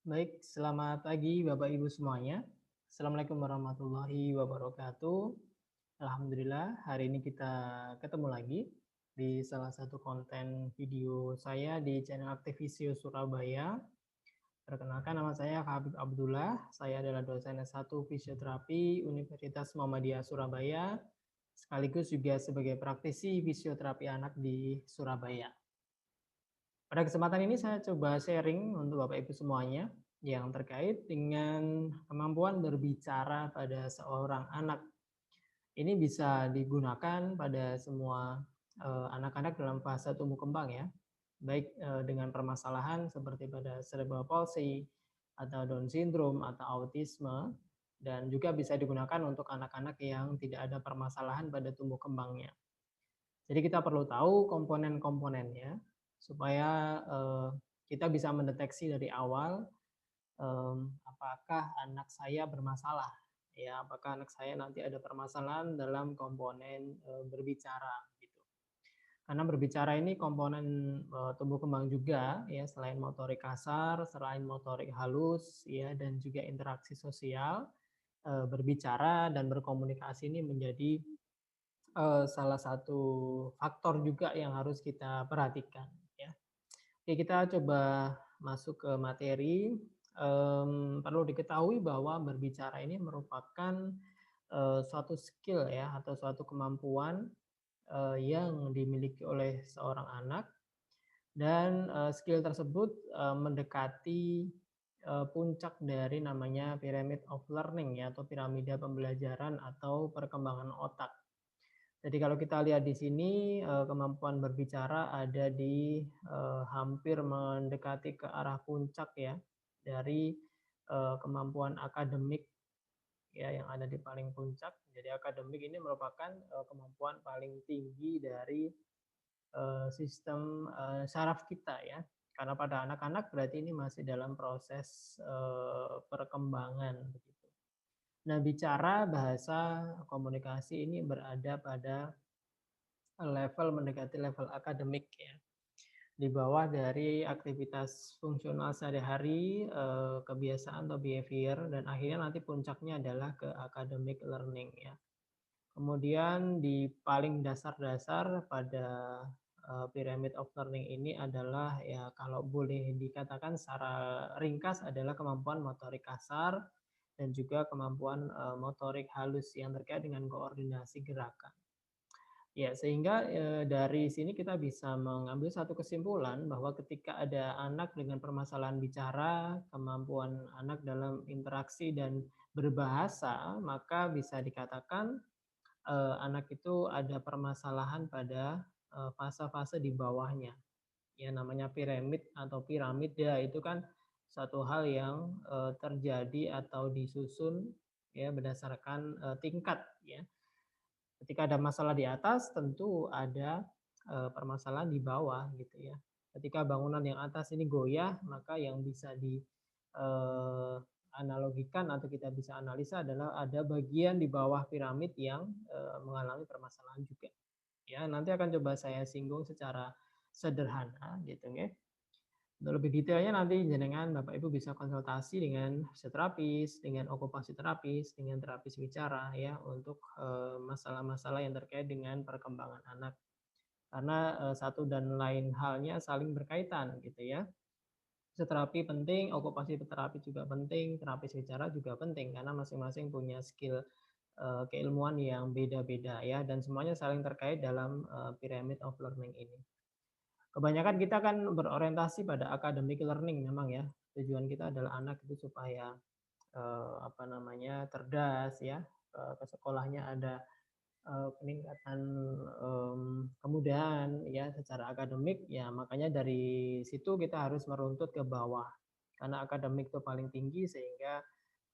Baik, selamat pagi Bapak Ibu semuanya. Assalamualaikum warahmatullahi wabarakatuh. Alhamdulillah, hari ini kita ketemu lagi di salah satu konten video saya di channel Aktivisio Surabaya. Perkenalkan, nama saya Habib Abdullah. Saya adalah dosen S1 Fisioterapi Universitas Muhammadiyah Surabaya, sekaligus juga sebagai praktisi fisioterapi anak di Surabaya. Pada kesempatan ini saya coba sharing untuk Bapak Ibu semuanya yang terkait dengan kemampuan berbicara pada seorang anak. Ini bisa digunakan pada semua anak-anak dalam fase tumbuh kembang ya, baik dengan permasalahan seperti pada cerebral palsy atau Down syndrome atau autisme, dan juga bisa digunakan untuk anak-anak yang tidak ada permasalahan pada tumbuh kembangnya. Jadi kita perlu tahu komponen-komponennya supaya kita bisa mendeteksi dari awal, apakah anak saya bermasalah, ya, apakah anak saya nanti ada permasalahan dalam komponen berbicara gitu. Karena berbicara ini komponen tumbuh kembang juga ya, selain motorik kasar, selain motorik halus ya, dan juga interaksi sosial, berbicara dan berkomunikasi ini menjadi salah satu faktor juga yang harus kita perhatikan ya. Oke, kita coba masuk ke materi. Perlu diketahui bahwa berbicara ini merupakan suatu skill ya atau suatu kemampuan yang dimiliki oleh seorang anak, dan skill tersebut mendekati puncak dari namanya pyramid of learning ya, atau piramida pembelajaran atau perkembangan otak. Jadi kalau kita lihat di sini, kemampuan berbicara ada di hampir mendekati ke arah puncak ya, dari kemampuan akademik ya, yang ada di paling puncak. Jadi akademik ini merupakan kemampuan paling tinggi dari sistem saraf kita ya. Karena pada anak-anak berarti ini masih dalam proses perkembangan begitu. Nah, bicara, bahasa, komunikasi ini berada pada level mendekati level akademik ya, di bawah dari aktivitas fungsional sehari-hari, kebiasaan atau behavior, dan akhirnya nanti puncaknya adalah ke academic learning ya. Kemudian di paling dasar-dasar pada pyramid of learning ini adalah ya, kalau boleh dikatakan secara ringkas, adalah kemampuan motorik kasar dan juga kemampuan motorik halus yang terkait dengan koordinasi gerakan. Ya, sehingga dari sini kita bisa mengambil satu kesimpulan bahwa ketika ada anak dengan permasalahan bicara, kemampuan anak dalam interaksi dan berbahasa, maka bisa dikatakan anak itu ada permasalahan pada fase-fase di bawahnya. Ya, namanya piramid atau piramida itu kan suatu hal yang terjadi atau disusun ya berdasarkan tingkat ya. Ketika ada masalah di atas, tentu ada permasalahan di bawah gitu ya. Ketika bangunan yang atas ini goyah, maka yang bisa di analogikan atau kita bisa analisa adalah ada bagian di bawah piramid yang mengalami permasalahan juga. Ya, nanti akan coba saya singgung secara sederhana gitu ya. Untuk lebih detailnya nanti jenengan Bapak Ibu bisa konsultasi dengan fisioterapis, dengan okupasi terapis, dengan terapis bicara ya, untuk masalah-masalah yang terkait dengan perkembangan anak. Karena satu dan lain halnya saling berkaitan gitu ya. Fisioterapi penting, okupasi terapi juga penting, terapis bicara juga penting karena masing-masing punya skill keilmuan yang beda-beda ya, dan semuanya saling terkait dalam pyramid of learning ini. Kebanyakan kita kan berorientasi pada academic learning memang ya. Tujuan kita adalah anak itu supaya apa namanya, cerdas ya, ke sekolahnya ada peningkatan kemudahan ya secara akademik ya, makanya dari situ kita harus meruntut ke bawah. Karena akademik itu paling tinggi, sehingga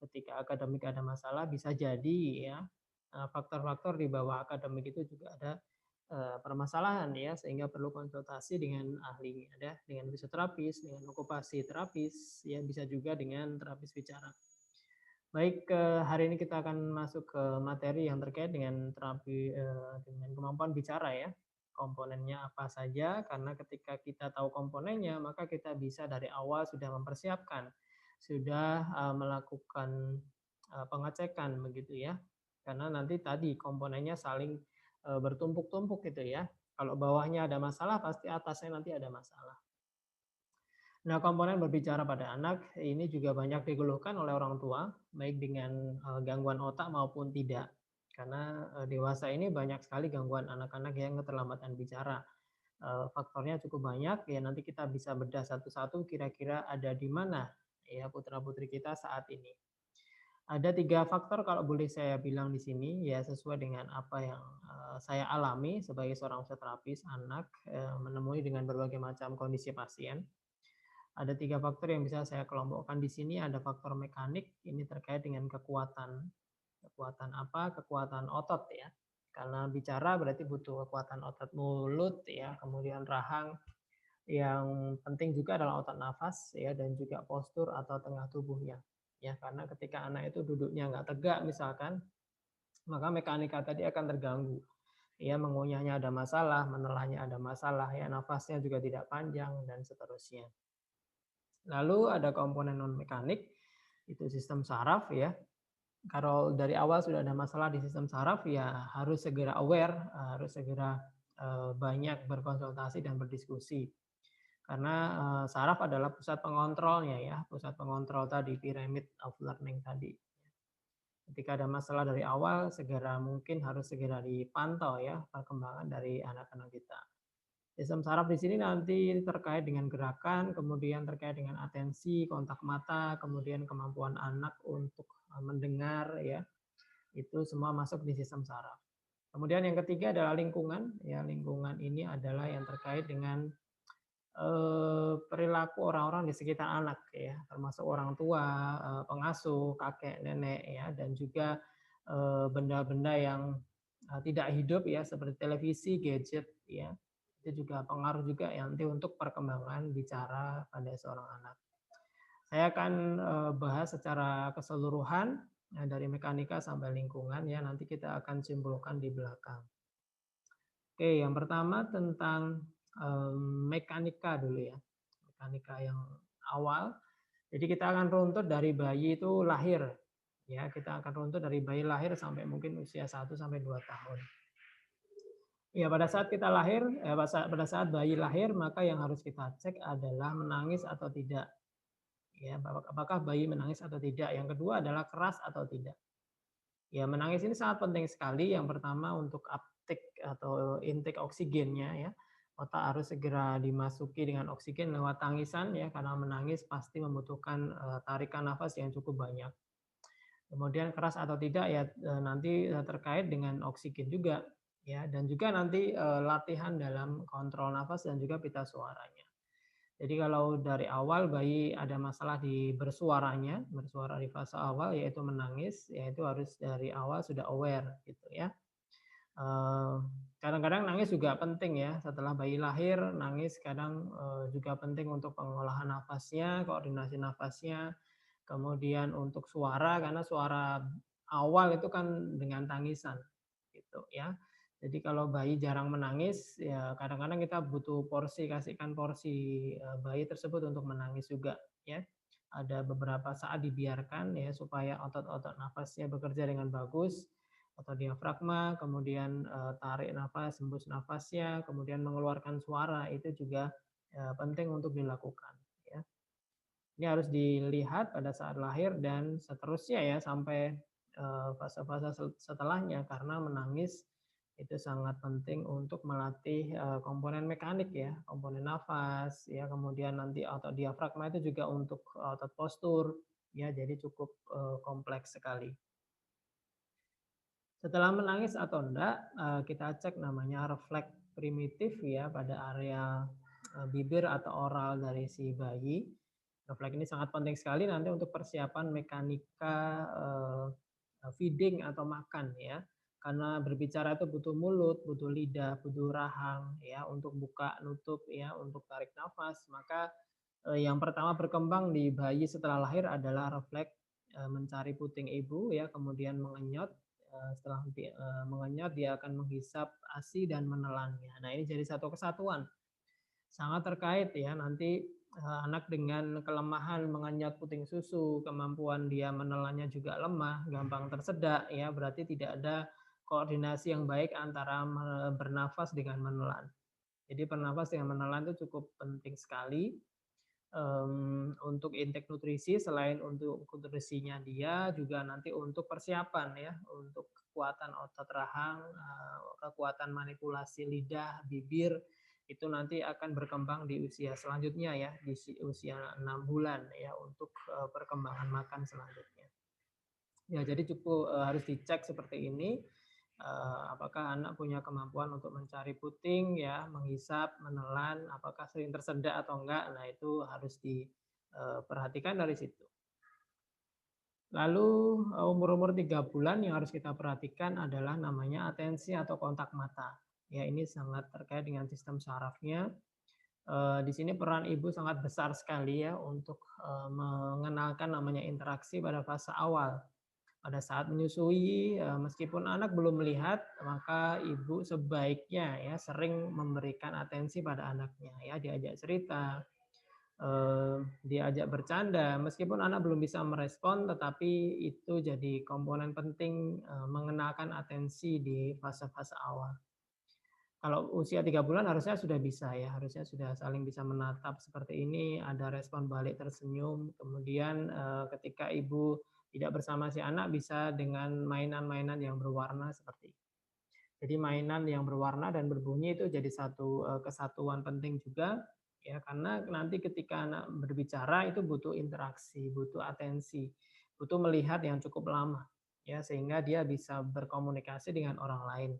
ketika akademik ada masalah bisa jadi ya faktor-faktor di bawah akademik itu juga ada permasalahan ya, sehingga perlu konsultasi dengan ahli, ada dengan fisioterapis, dengan okupasi terapis ya, bisa juga dengan terapis bicara. Baik, hari ini kita akan masuk ke materi yang terkait dengan terapi dengan kemampuan bicara ya. Komponennya apa saja, karena ketika kita tahu komponennya, maka kita bisa dari awal sudah mempersiapkan sudah melakukan pengecekan begitu ya. Karena nanti tadi komponennya saling bertumpuk-tumpuk gitu ya. Kalau bawahnya ada masalah, pasti atasnya nanti ada masalah. Nah, komponen berbicara pada anak ini juga banyak dikeluhkan oleh orang tua, baik dengan gangguan otak maupun tidak. Karena dewasa ini banyak sekali gangguan anak-anak yang keterlambatan bicara. Faktornya cukup banyak, ya nanti kita bisa bedah satu-satu kira-kira ada di mana ya putra-putri kita saat ini. Ada 3 faktor kalau boleh saya bilang di sini, ya sesuai dengan apa yang saya alami sebagai seorang fisioterapis anak, menemui dengan berbagai macam kondisi pasien. Ada 3 faktor yang bisa saya kelompokkan di sini, ada faktor mekanik, ini terkait dengan kekuatan. Kekuatan apa? Kekuatan otot ya. Karena bicara berarti butuh kekuatan otot mulut ya, kemudian rahang. Yang penting juga adalah otot nafas ya dan juga postur atau tengah tubuhnya. Ya, karena ketika anak itu duduknya nggak tegak misalkan, maka mekanika tadi akan terganggu. Ya, mengunyahnya ada masalah, menelahnya ada masalah, ya nafasnya juga tidak panjang dan seterusnya. Lalu ada komponen non mekanik, itu sistem saraf ya. Kalau dari awal sudah ada masalah di sistem saraf ya harus segera aware, harus segera banyak berkonsultasi dan berdiskusi. Karena saraf adalah pusat pengontrolnya ya, pusat pengontrol tadi pyramid of learning tadi. Ketika ada masalah dari awal segera mungkin harus segera dipantau ya perkembangan dari anak-anak kita. Sistem saraf di sini nanti terkait dengan gerakan, kemudian terkait dengan atensi, kontak mata, kemudian kemampuan anak untuk mendengar ya. Itu semua masuk di sistem saraf. Kemudian yang ketiga adalah lingkungan. Ya, lingkungan ini adalah yang terkait dengan perilaku orang-orang di sekitar anak ya, termasuk orang tua, pengasuh, kakek, nenek ya, dan juga benda-benda yang tidak hidup ya seperti televisi, gadget ya. Itu juga pengaruh juga ya nanti untuk perkembangan bicara pada seorang anak. Saya akan bahas secara keseluruhan dari mekanika sampai lingkungan ya, nanti kita akan simpulkan di belakang. Oke, yang pertama tentang mekanika dulu ya. Mekanika yang awal. Jadi kita akan runtut dari bayi itu lahir. Ya, kita akan runtut dari bayi lahir sampai mungkin usia 1 sampai 2 tahun. Ya, pada saat kita lahir, pada saat bayi lahir, maka yang harus kita cek adalah menangis atau tidak. Ya, apakah bayi menangis atau tidak. Yang kedua adalah keras atau tidak. Ya, menangis ini sangat penting sekali. Yang pertama untuk uptake atau intake oksigennya ya. Otak harus segera dimasuki dengan oksigen lewat tangisan ya, karena menangis pasti membutuhkan tarikan nafas yang cukup banyak. Kemudian keras atau tidak ya nanti terkait dengan oksigen juga ya, dan juga nanti latihan dalam kontrol nafas dan juga pita suaranya. Jadi kalau dari awal bayi ada masalah di bersuaranya, bersuara di fase awal yaitu menangis, yaitu harus dari awal sudah aware gitu ya. Kadang-kadang nangis juga penting ya, setelah bayi lahir nangis kadang juga penting untuk pengolahan nafasnya, koordinasi nafasnya, kemudian untuk suara karena suara awal itu kan dengan tangisan gitu ya. Jadi kalau bayi jarang menangis ya kadang-kadang kita butuh porsi, kasihkan porsi bayi tersebut untuk menangis juga ya. Ada beberapa saat dibiarkan ya supaya otot-otot nafasnya bekerja dengan bagus atau diafragma, kemudian tarik nafas, hembus nafasnya, kemudian mengeluarkan suara itu juga penting untuk dilakukan ya. Ini harus dilihat pada saat lahir dan seterusnya ya sampai fase-fase setelahnya karena menangis itu sangat penting untuk melatih komponen mekanik ya, komponen nafas ya, kemudian nanti otot diafragma itu juga untuk otot postur ya, jadi cukup kompleks sekali. Setelah menangis atau enggak, kita cek namanya refleks primitif ya pada area bibir atau oral dari si bayi. Refleks ini sangat penting sekali nanti untuk persiapan mekanika feeding atau makan ya. Karena berbicara itu butuh mulut, butuh lidah, butuh rahang ya untuk buka, nutup ya, untuk tarik nafas. Maka yang pertama berkembang di bayi setelah lahir adalah refleks mencari puting ibu ya, kemudian mengenyot. Setelah mengenyot dia akan menghisap ASI dan menelannya. Nah, ini jadi satu kesatuan. Sangat terkait ya nanti anak dengan kelemahan mengenyot puting susu, kemampuan dia menelannya juga lemah, gampang tersedak, ya berarti tidak ada koordinasi yang baik antara bernafas dengan menelan. Jadi bernafas dengan menelan itu cukup penting sekali untuk intake nutrisi, selain untuk nutrisinya dia juga nanti untuk persiapan ya, untuk kekuatan otot rahang, kekuatan manipulasi lidah, bibir, itu nanti akan berkembang di usia selanjutnya ya, di usia 6 bulan ya, untuk perkembangan makan selanjutnya. Ya, jadi cukup harus dicek seperti ini, apakah anak punya kemampuan untuk mencari puting ya, menghisap, menelan, apakah sering tersedak atau enggak. Nah, itu harus diperhatikan dari situ. Lalu umur-umur 3 bulan yang harus kita perhatikan adalah namanya atensi atau kontak mata. Ya, ini sangat terkait dengan sistem sarafnya. Di sini peran ibu sangat besar sekali ya untuk mengenalkan namanya interaksi pada fase awal. Pada saat menyusui, meskipun anak belum melihat, maka ibu sebaiknya ya sering memberikan atensi pada anaknya ya, diajak cerita, diajak bercanda, meskipun anak belum bisa merespon, tetapi itu jadi komponen penting mengenalkan atensi di fase-fase awal. Kalau usia 3 bulan harusnya sudah bisa ya, harusnya sudah saling bisa menatap seperti ini, ada respon balik tersenyum, kemudian ketika ibu tidak bersama si anak bisa dengan mainan-mainan yang berwarna seperti itu. Jadi mainan yang berwarna dan berbunyi itu jadi satu kesatuan penting juga ya, karena nanti ketika anak berbicara itu butuh interaksi, butuh atensi, butuh melihat yang cukup lama ya, sehingga dia bisa berkomunikasi dengan orang lain.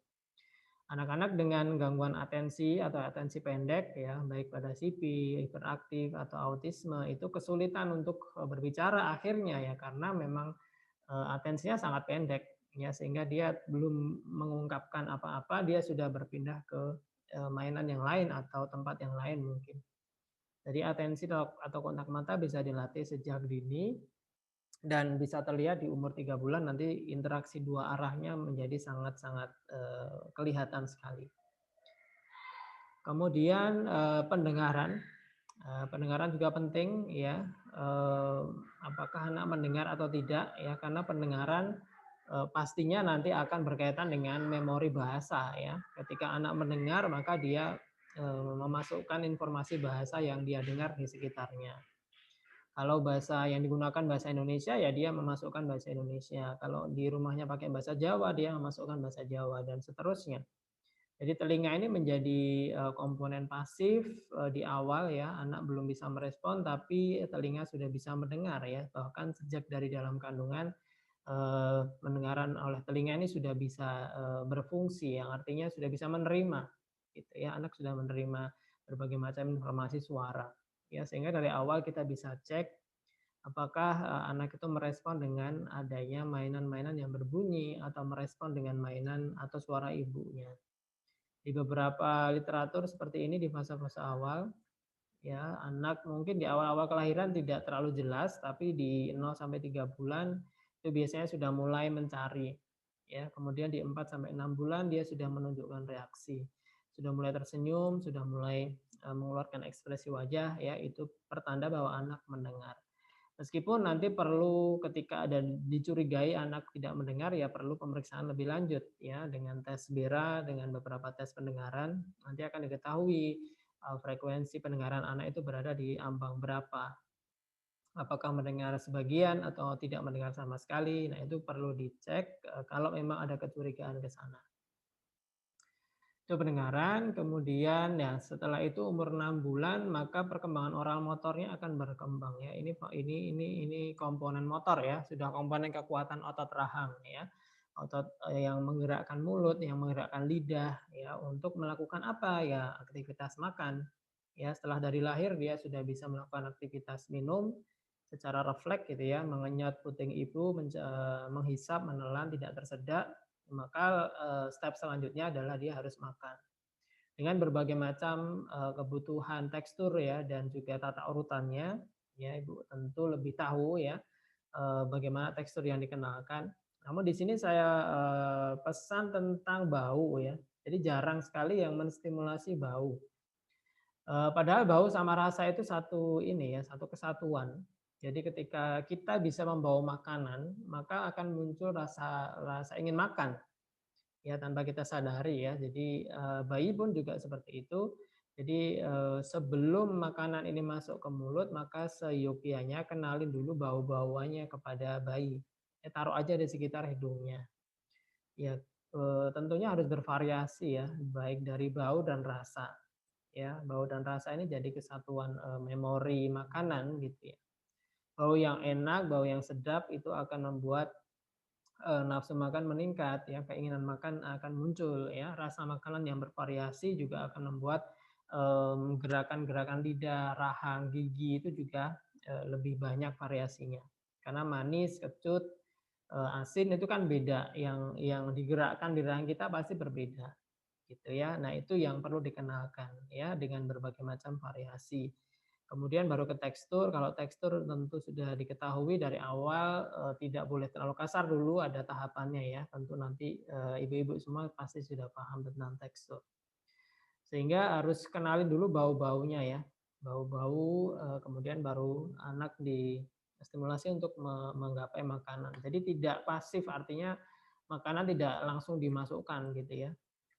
Anak-anak dengan gangguan atensi atau atensi pendek ya, baik pada CP, hiperaktif atau autisme itu kesulitan untuk berbicara akhirnya ya, karena memang atensinya sangat pendek ya, sehingga dia belum mengungkapkan apa-apa dia sudah berpindah ke mainan yang lain atau tempat yang lain mungkin. Jadi atensi atau kontak mata bisa dilatih sejak dini dan bisa terlihat di umur 3 bulan nanti interaksi dua arahnya menjadi sangat-sangat kelihatan sekali. Kemudian pendengaran, pendengaran juga penting ya, apakah anak mendengar atau tidak ya, karena pendengaran pastinya nanti akan berkaitan dengan memori bahasa ya. Ketika anak mendengar maka dia memasukkan informasi bahasa yang dia dengar di sekitarnya. Kalau bahasa yang digunakan bahasa Indonesia ya dia memasukkan bahasa Indonesia. Kalau di rumahnya pakai bahasa Jawa dia memasukkan bahasa Jawa dan seterusnya. Jadi telinga ini menjadi komponen pasif di awal ya, anak belum bisa merespon tapi telinga sudah bisa mendengar ya, bahkan sejak dari dalam kandungan pendengaran oleh telinga ini sudah bisa berfungsi, yang artinya sudah bisa menerima, gitu ya, anak sudah menerima berbagai macam informasi suara, ya sehingga dari awal kita bisa cek apakah anak itu merespon dengan adanya mainan-mainan yang berbunyi atau merespon dengan mainan atau suara ibunya. Di beberapa literatur seperti ini di fase-fase awal, ya anak mungkin di awal-awal kelahiran tidak terlalu jelas, tapi di 0 sampai 3 bulan itu biasanya sudah mulai mencari. Ya, kemudian di 4 sampai 6 bulan dia sudah menunjukkan reaksi. Sudah mulai tersenyum, sudah mulai mengeluarkan ekspresi wajah, ya itu pertanda bahwa anak mendengar. Meskipun nanti perlu ketika ada dicurigai anak tidak mendengar ya perlu pemeriksaan lebih lanjut ya dengan tes BERA, dengan beberapa tes pendengaran, nanti akan diketahui frekuensi pendengaran anak itu berada di ambang berapa. Apakah mendengar sebagian atau tidak mendengar sama sekali. Nah, itu perlu dicek kalau memang ada kecurigaan ke sana. Itu pendengaran, kemudian ya setelah itu umur 6 bulan maka perkembangan oral motornya akan berkembang ya. Ini komponen motor ya, sudah komponen kekuatan otot rahang ya. Otot yang menggerakkan mulut, yang menggerakkan lidah ya untuk melakukan apa ya? Aktivitas makan. Ya, setelah dari lahir dia sudah bisa melakukan aktivitas minum secara refleks gitu ya, mengenyot puting ibu, menghisap, menelan tidak tersedak, maka step selanjutnya adalah dia harus makan. Dengan berbagai macam kebutuhan tekstur ya dan juga tata urutannya, ya Ibu tentu lebih tahu ya bagaimana tekstur yang dikenalkan. Namun di sini saya pesan tentang bau ya. Jadi jarang sekali yang menstimulasi bau. Padahal bau sama rasa itu satu ini ya, satu kesatuan. Jadi ketika kita bisa membawa makanan, maka akan muncul rasa rasa ingin makan, ya tanpa kita sadari ya. Jadi, bayi pun juga seperti itu. Jadi, sebelum makanan ini masuk ke mulut, maka seyogyanya kenalin dulu bau-bauannya kepada bayi. Ya taruh aja di sekitar hidungnya. Ya, tentunya harus bervariasi ya, baik dari bau dan rasa. Ya, bau dan rasa ini jadi kesatuan, memori makanan gitu ya. Bau yang enak, bau yang sedap itu akan membuat, nafsu makan meningkat ya, keinginan makan akan muncul ya. Rasa makanan yang bervariasi juga akan membuat, gerakan-gerakan lidah, rahang, gigi itu juga, lebih banyak variasinya. Karena manis, kecut, asin itu kan beda, yang digerakkan di rahang kita pasti berbeda. Gitu ya. Nah, itu yang perlu dikenalkan ya dengan berbagai macam variasi. Kemudian baru ke tekstur, kalau tekstur tentu sudah diketahui dari awal, tidak boleh terlalu kasar dulu, ada tahapannya ya. Tentu nanti, ibu-ibu semua pasti sudah paham tentang tekstur. Sehingga harus kenalin dulu bau-baunya ya, bau-bau, kemudian baru anak distimulasi untuk menggapai makanan. Jadi tidak pasif, artinya makanan tidak langsung dimasukkan gitu ya.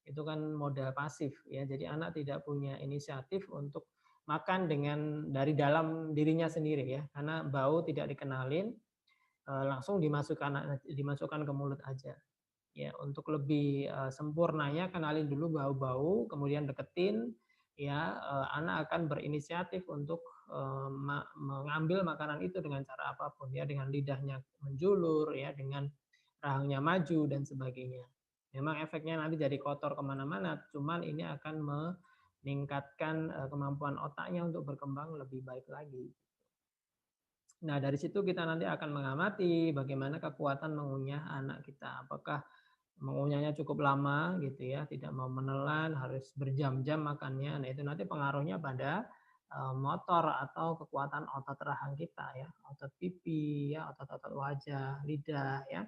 Itu kan modal pasif ya. Jadi anak tidak punya inisiatif untuk makan dengan dari dalam dirinya sendiri ya. Karena bau tidak dikenalin, langsung dimasukkan ke mulut aja. Ya, untuk lebih, sempurnanya kenalin dulu bau-bau, kemudian deketin, ya, anak akan berinisiatif untuk, mengambil makanan itu dengan cara apapun ya, dengan lidahnya menjulur ya, dengan rahangnya maju dan sebagainya. Memang efeknya nanti jadi kotor kemana mana, cuman ini akan meningkatkan, kemampuan otaknya untuk berkembang lebih baik lagi. Nah, dari situ kita nanti akan mengamati bagaimana kekuatan mengunyah anak kita. Apakah mengunyahnya cukup lama gitu ya, tidak mau menelan, harus berjam-jam makannya. Nah, itu nanti pengaruhnya pada, motor atau kekuatan otot rahang kita ya, otot pipi ya, otot-otot wajah, lidah ya.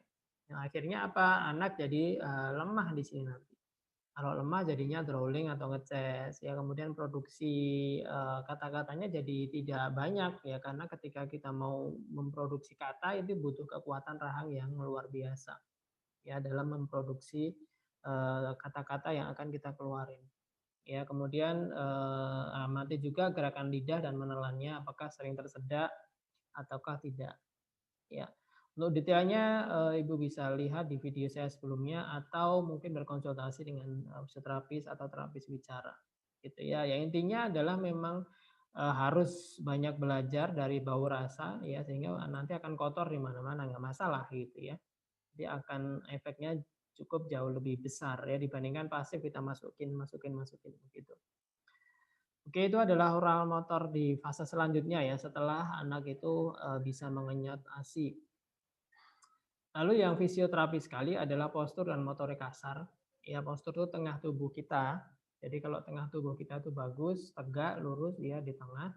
Yang akhirnya apa, anak jadi, lemah di sini nanti. Kalau lemah jadinya drowling atau ngeces ya, kemudian produksi, kata-katanya jadi tidak banyak ya, karena ketika kita mau memproduksi kata itu butuh kekuatan rahang yang luar biasa ya dalam memproduksi, kata-kata yang akan kita keluarin. Ya kemudian, amati juga gerakan lidah dan menelannya apakah sering tersedak ataukah tidak, ya. Untuk detailnya, Ibu bisa lihat di video saya sebelumnya atau mungkin berkonsultasi dengan, fisioterapis atau terapis bicara, gitu ya. Ya intinya adalah memang, harus banyak belajar dari bau rasa ya, sehingga nanti akan kotor di mana-mana, nggak masalah gitu ya. Jadi akan efeknya cukup jauh lebih besar ya dibandingkan pasif kita masukin masukin masukin begitu. Oke, itu adalah oral motor di fase selanjutnya ya setelah anak itu, bisa mengenyot ASI. Lalu yang fisioterapi sekali adalah postur dan motorik kasar. Ya, postur itu tengah tubuh kita. Jadi kalau tengah tubuh kita itu bagus, tegak, lurus ya di tengah,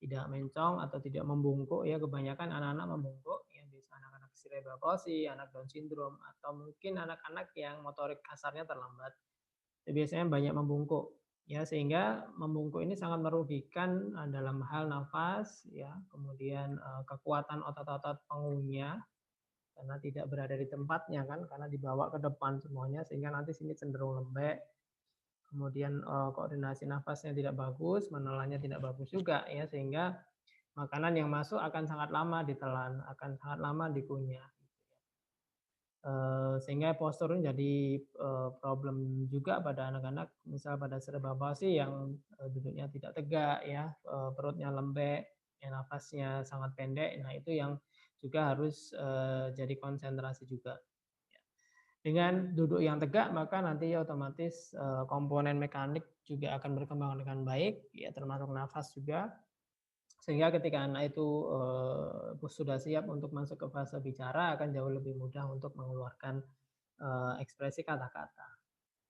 tidak mencong atau tidak membungkuk ya, kebanyakan anak-anak membungkuk ya, bisa anak-anak cerebral palsy, anak Down syndrome atau mungkin anak-anak yang motorik kasarnya terlambat. Itu biasanya banyak membungkuk ya, sehingga membungkuk ini sangat merugikan dalam hal nafas ya, kemudian kekuatan otot-otot pengunyah karena tidak berada di tempatnya kan, karena dibawa ke depan semuanya sehingga nanti sini cenderung lembek. Kemudian koordinasi nafasnya tidak bagus, menelannya tidak bagus juga ya, sehingga makanan yang masuk akan sangat lama ditelan, akan sangat lama dikunyah. Sehingga posturnya jadi problem juga pada anak-anak, misal pada cerebral palsy yang duduknya tidak tegak ya, perutnya lembek, ya nafasnya sangat pendek. Nah, itu yang juga harus jadi konsentrasi juga. Dengan duduk yang tegak, maka nanti otomatis komponen mekanik juga akan berkembang dengan baik, ya termasuk nafas juga. Sehingga ketika anak itu sudah siap untuk masuk ke fase bicara, akan jauh lebih mudah untuk mengeluarkan ekspresi kata-kata,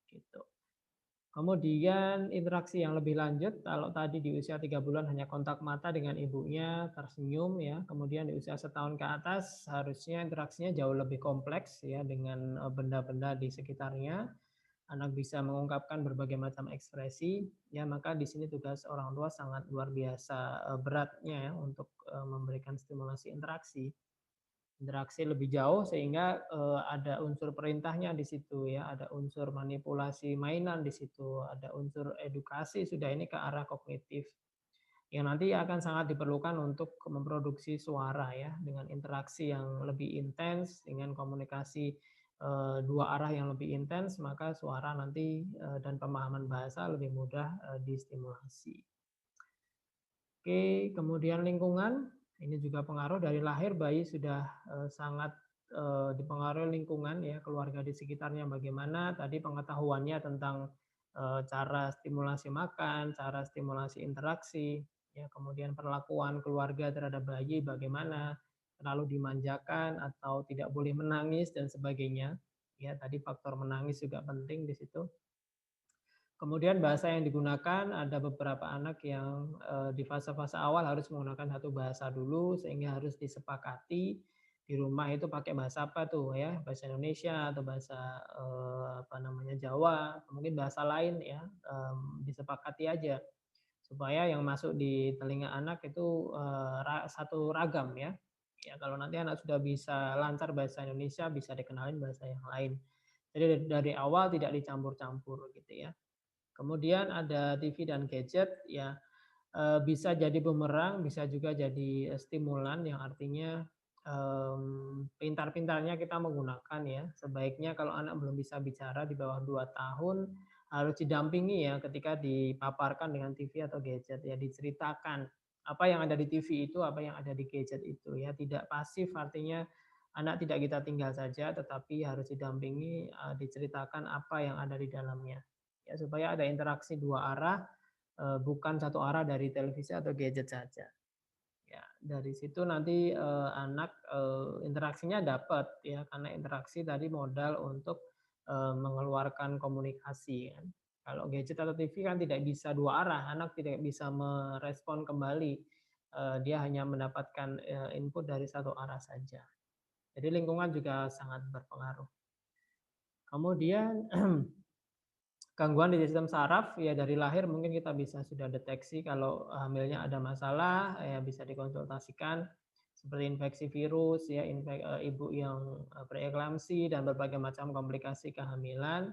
gitu. Kemudian interaksi yang lebih lanjut, kalau tadi di usia 3 bulan hanya kontak mata dengan ibunya, tersenyum ya, kemudian di usia setahun ke atas harusnya interaksinya jauh lebih kompleks ya dengan benda-benda di sekitarnya. anak bisa mengungkapkan berbagai macam ekspresi, ya maka di sini tugas orang tua sangat luar biasa beratnya ya untuk memberikan stimulasi interaksi lebih jauh sehingga ada unsur perintahnya di situ ya, ada unsur manipulasi mainan di situ, ada unsur edukasi sudah ini ke arah kognitif yang nanti akan sangat diperlukan untuk memproduksi suara ya dengan interaksi yang lebih intens dengan komunikasi dua arah yang lebih intens maka suara nanti dan pemahaman bahasa lebih mudah distimulasi. Oke, kemudian lingkungan, ini juga pengaruh dari lahir bayi sudah sangat dipengaruhi lingkungan ya, keluarga di sekitarnya bagaimana, tadi pengetahuannya tentang cara stimulasi makan, cara stimulasi interaksi, ya kemudian perlakuan keluarga terhadap bayi bagaimana, terlalu dimanjakan atau tidak boleh menangis dan sebagainya. Ya, tadi faktor menangis juga penting di situ. Kemudian bahasa yang digunakan ada beberapa anak yang di fase-fase awal harus menggunakan satu bahasa dulu sehingga harus disepakati di rumah itu pakai bahasa apa tuh ya, bahasa Indonesia atau bahasa apa namanya Jawa, mungkin bahasa lain ya, disepakati aja supaya yang masuk di telinga anak itu satu ragam ya. Ya kalau nanti anak sudah bisa lancar bahasa Indonesia bisa dikenalin bahasa yang lain. Jadi dari awal tidak dicampur-campur gitu ya. Kemudian ada TV dan gadget ya, bisa jadi bumerang, bisa juga jadi stimulan yang artinya, pintar-pintarnya kita menggunakan ya. Sebaiknya kalau anak belum bisa bicara di bawah 2 tahun, harus didampingi ya ketika dipaparkan dengan TV atau gadget ya, diceritakan apa yang ada di TV itu, apa yang ada di gadget itu ya. Tidak pasif artinya anak tidak kita tinggal saja, tetapi harus didampingi, diceritakan apa yang ada di dalamnya. Ya, supaya ada interaksi dua arah, bukan satu arah dari televisi atau gadget saja. Ya, dari situ nanti anak interaksinya dapat ya, karena interaksi tadi modal untuk mengeluarkan komunikasi kan. Kalau gadget atau TV kan tidak bisa dua arah, anak tidak bisa merespon kembali, dia hanya mendapatkan input dari satu arah saja. Jadi lingkungan juga sangat berpengaruh. Kemudian gangguan di sistem saraf, ya dari lahir mungkin kita bisa sudah deteksi kalau hamilnya ada masalah, ya bisa dikonsultasikan seperti infeksi virus, ya ibu yang preeklamsi dan berbagai macam komplikasi kehamilan.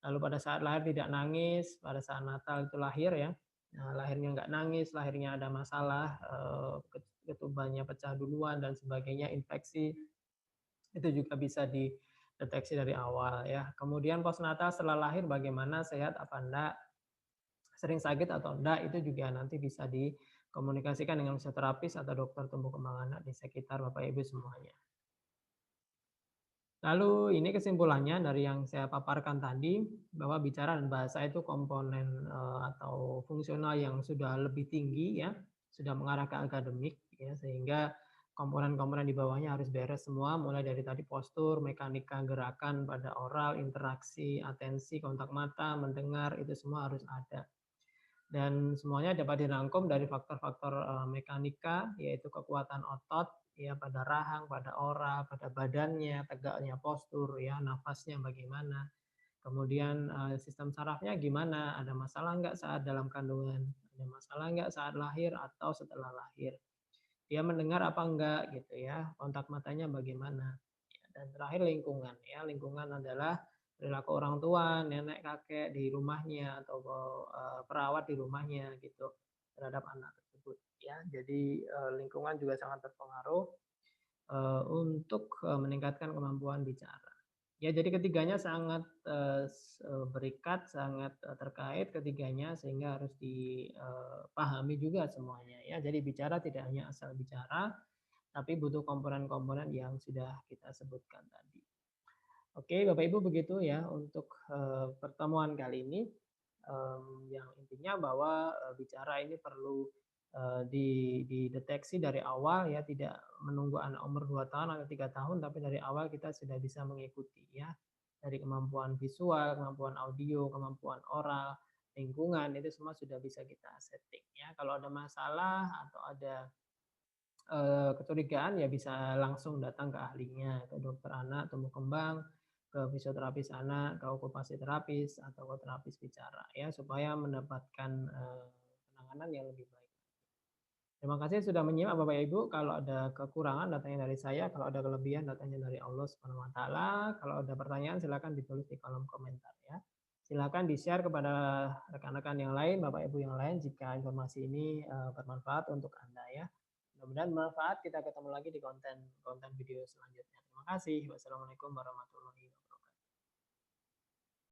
Lalu pada saat lahir tidak nangis, pada saat Natal itu lahir ya, nah, lahirnya nggak nangis, lahirnya ada masalah, ketubannya pecah duluan dan sebagainya, infeksi, itu juga bisa dideteksi dari awal ya. Kemudian postnatal setelah lahir bagaimana, sehat apa enggak, sering sakit atau enggak, itu juga nanti bisa dikomunikasikan dengan fisioterapis atau dokter tumbuh kembang anak di sekitar Bapak Ibu semuanya. Lalu ini kesimpulannya dari yang saya paparkan tadi, bahwa bicara dan bahasa itu komponen atau fungsional yang sudah lebih tinggi ya, sudah mengarah ke akademik ya, sehingga komponen-komponen di bawahnya harus beres semua, mulai dari tadi postur, mekanika gerakan pada oral, interaksi, atensi, kontak mata, mendengar, itu semua harus ada. Dan semuanya dapat dirangkum dari faktor-faktor mekanika, yaitu kekuatan otot, ya pada rahang, pada oral, pada badannya, tegaknya postur, ya nafasnya bagaimana. Kemudian sistem sarafnya gimana, ada masalah nggak saat dalam kandungan, ada masalah nggak saat lahir atau setelah lahir. Dia mendengar apa enggak gitu ya, kontak matanya bagaimana. Ya, dan terakhir lingkungan, ya lingkungan adalah perilaku orang tua, nenek, kakek di rumahnya atau perawat di rumahnya gitu terhadap anak tersebut ya. Jadi lingkungan juga sangat berpengaruh untuk meningkatkan kemampuan bicara. Ya, jadi ketiganya sangat berikat, sangat terkait ketiganya sehingga harus dipahami juga semuanya ya. Jadi bicara tidak hanya asal bicara, tapi butuh komponen-komponen yang sudah kita sebutkan tadi. Oke, Bapak Ibu begitu ya untuk pertemuan kali ini. Yang intinya bahwa bicara ini perlu dideteksi dari awal ya, tidak menunggu anak umur 2 tahun atau 3 tahun, tapi dari awal kita sudah bisa mengikuti ya. Dari kemampuan visual, kemampuan audio, kemampuan oral, lingkungan, itu semua sudah bisa kita setting ya. Kalau ada masalah atau ada kecurigaan ya bisa langsung datang ke ahlinya, ke dokter anak tumbuh kembang ke fisioterapis anak, ke okupasi terapis, atau ke terapis bicara ya, supaya mendapatkan penanganan yang lebih baik. Terima kasih sudah menyimak Bapak Ibu. Kalau ada kekurangan datanya dari saya, kalau ada kelebihan datanya dari Allah Subhanahu wa taala. Kalau ada pertanyaan silakan ditulis di kolom komentar ya. Silakan di-share kepada rekan-rekan yang lain, Bapak Ibu yang lain jika informasi ini bermanfaat untuk Anda ya. Mudah-mudahan bermanfaat. Kita ketemu lagi di konten video selanjutnya. Terima kasih. Wassalamualaikum warahmatullahi wabarakatuh.